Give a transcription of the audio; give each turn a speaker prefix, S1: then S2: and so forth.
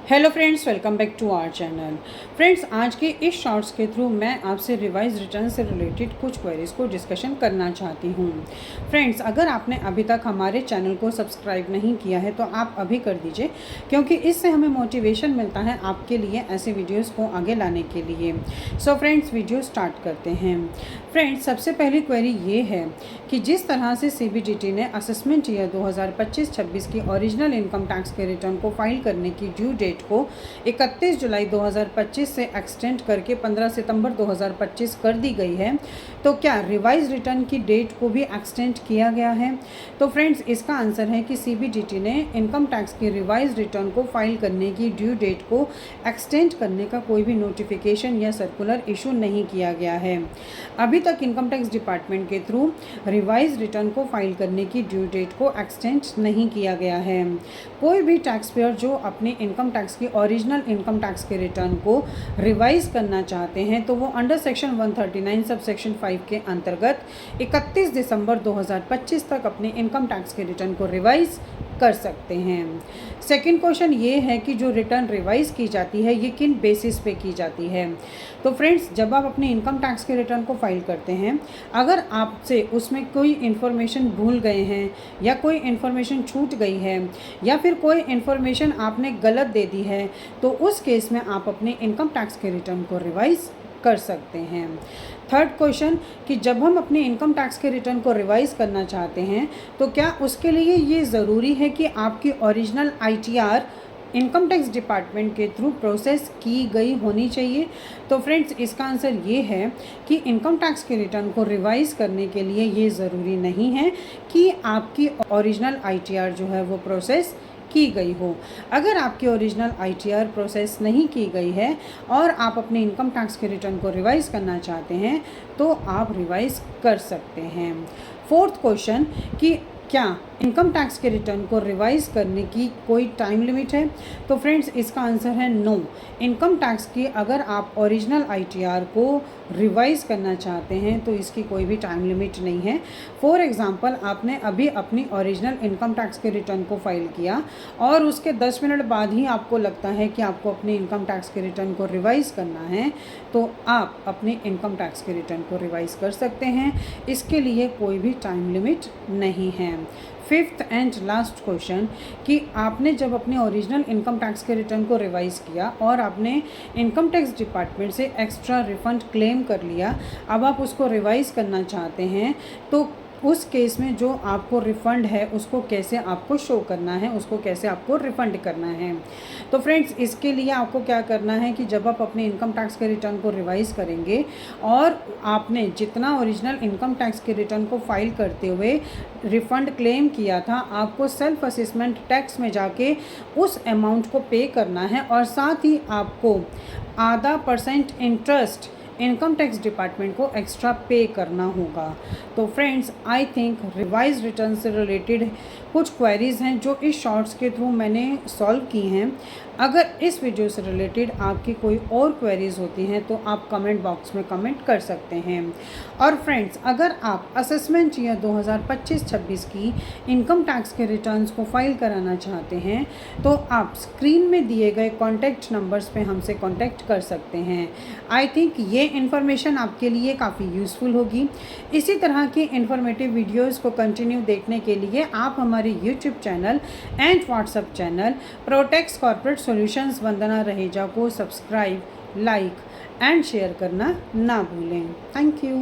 S1: Hello friends, welcome back to our channel. Friends, आज के इस शॉर्ट्स के थ्रू मैं आपसे रिवाइज रिटर्न से रिलेटेड कुछ क्वेरीज को डिस्कशन करना चाहती हूँ। फ्रेंड्स, अगर आपने अभी तक हमारे चैनल को सब्सक्राइब नहीं किया है तो आप अभी कर दीजिए, क्योंकि इससे हमें मोटिवेशन मिलता है आपके लिए ऐसे वीडियोज़ को आगे लाने के लिए। सो फ्रेंड्स, वीडियो स्टार्ट करते हैं। फ्रेंड्स, सबसे पहली क्वेरी ये है कि जिस तरह से CBDT ने असेसमेंट ईयर 2025-26 की ओरिजिनल इनकम टैक्स के रिटर्न को फाइल करने की ड्यू डेट को 31 जुलाई 2025 से एक्सटेंड करके 15 सितंबर 2025 कर दी गई है, तो क्या रिवाइज रिटर्न की डेट को भी एक्सटेंड किया गया है? तो फ्रेंड्स, इसका आंसर है कि CBDT ने इनकम टैक्स की रिवाइज रिटर्न को फाइल करने की ड्यू डेट को एक्सटेंड करने का कोई भी नोटिफिकेशन या सर्कुलर इशू नहीं किया गया है। अभी तक इनकम टैक्स डिपार्टमेंट के थ्रू रिवाइज रिटर्न को फाइल करने की ड्यू डेट को एक्सटेंड नहीं किया गया है। कोई भी टैक्स पेयर जो अपनी इनकम टैक्स की ओरिजिनल इनकम टैक्स के रिटर्न को रिवाइज करना चाहते हैं तो वो अंडर सेक्शन 139 सब सेक्शन 5 के अंतर्गत 31 दिसंबर 2025 तक अपने इनकम टैक्स के रिटर्न को रिवाइज कर सकते हैं। सेकंड क्वेश्चन ये है कि जो रिटर्न रिवाइज की जाती है ये किन बेसिस पे की जाती है? तो फ्रेंड्स, जब आप अपने इनकम टैक्स के रिटर्न को फाइल करते हैं, अगर आपसे उसमें कोई इन्फॉर्मेशन भूल गए हैं या कोई इन्फॉर्मेशन छूट गई है या फिर कोई इन्फॉर्मेशन आपने गलत दे दी है, तो उस केस में आप अपने इनकम टैक्स के रिटर्न को रिवाइज कर सकते हैं। थर्ड क्वेश्चन कि जब हम अपने इनकम टैक्स के रिटर्न को रिवाइज करना चाहते हैं तो क्या उसके लिए ये ज़रूरी है कि आपकी original ITR income tax department के थ्रू प्रोसेस की गई होनी चाहिए? तो फ्रेंड्स, इसका आंसर ये है कि इनकम टैक्स के रिटर्न को रिवाइज करने के लिए ये ज़रूरी नहीं है कि आपकी ओरिजिनल ITR जो है वो प्रोसेस की गई हो। अगर आपकी ओरिजिनल ITR प्रोसेस नहीं की गई है और आप अपने इनकम टैक्स के रिटर्न को रिवाइज करना चाहते हैं तो आप रिवाइज कर सकते हैं। फोर्थ क्वेश्चन कि क्या इनकम टैक्स के रिटर्न को रिवाइज करने की कोई टाइम लिमिट है? तो फ्रेंड्स, इसका आंसर है नो। इनकम टैक्स की अगर आप ओरिजिनल ITR को रिवाइज करना चाहते हैं तो इसकी कोई भी टाइम लिमिट नहीं है। फॉर एग्जांपल, आपने अभी अपनी ओरिजिनल इनकम टैक्स के रिटर्न को फाइल किया और उसके 10 मिनट बाद ही आपको लगता है कि आपको अपने इनकम टैक्स के रिटर्न को रिवाइज करना है, तो आप अपने इनकम टैक्स के रिटर्न को रिवाइज कर सकते हैं। इसके लिए कोई भी टाइम लिमिट नहीं है। फिफ्थ एंड लास्ट क्वेश्चन कि आपने जब अपने ओरिजिनल इनकम टैक्स के रिटर्न को रिवाइज किया और आपने इनकम टैक्स डिपार्टमेंट से एक्स्ट्रा रिफंड क्लेम कर लिया, अब आप उसको रिवाइज करना चाहते हैं, तो उस केस में जो आपको रिफ़ंड है उसको कैसे आपको शो करना है, उसको कैसे आपको रिफ़ंड करना है? तो फ्रेंड्स, इसके लिए आपको क्या करना है कि जब आप अपने इनकम टैक्स के रिटर्न को रिवाइज़ करेंगे और आपने जितना ओरिजिनल इनकम टैक्स के रिटर्न को फाइल करते हुए रिफ़ंड क्लेम किया था, आपको सेल्फ असेसमेंट टैक्स में जाके उस अमाउंट को पे करना है और साथ ही आपको % इंटरेस्ट इनकम टैक्स डिपार्टमेंट को एक्स्ट्रा पे करना होगा। तो friends, I think revise return से रिलेटेड कुछ क्वेरीज़ हैं जो इस शॉर्ट्स के थ्रू मैंने सॉल्व की हैं। अगर इस वीडियो से रिलेटेड आपकी कोई और क्वेरीज़ होती हैं तो आप कमेंट बॉक्स में कमेंट कर सकते हैं। और फ्रेंड्स, अगर आप असेसमेंट ईयर 2025-26 की इनकम टैक्स के रिटर्न्स को फाइल कराना चाहते हैं तो आप स्क्रीन में दिए गए कॉन्टैक्ट नंबर्स पे हमसे कॉन्टैक्ट कर सकते हैं। आई थिंक ये इन्फॉर्मेशन आपके लिए काफ़ी यूज़फुल होगी। इसी तरह की इन्फॉर्मेटिव वीडियोज़ को कंटिन्यू देखने के लिए आप हमारे YouTube channel and WhatsApp channel Protex corporate solutions Vandana Raheja को सब्सक्राइब, लाइक एंड शेयर करना ना भूलें। Thank you.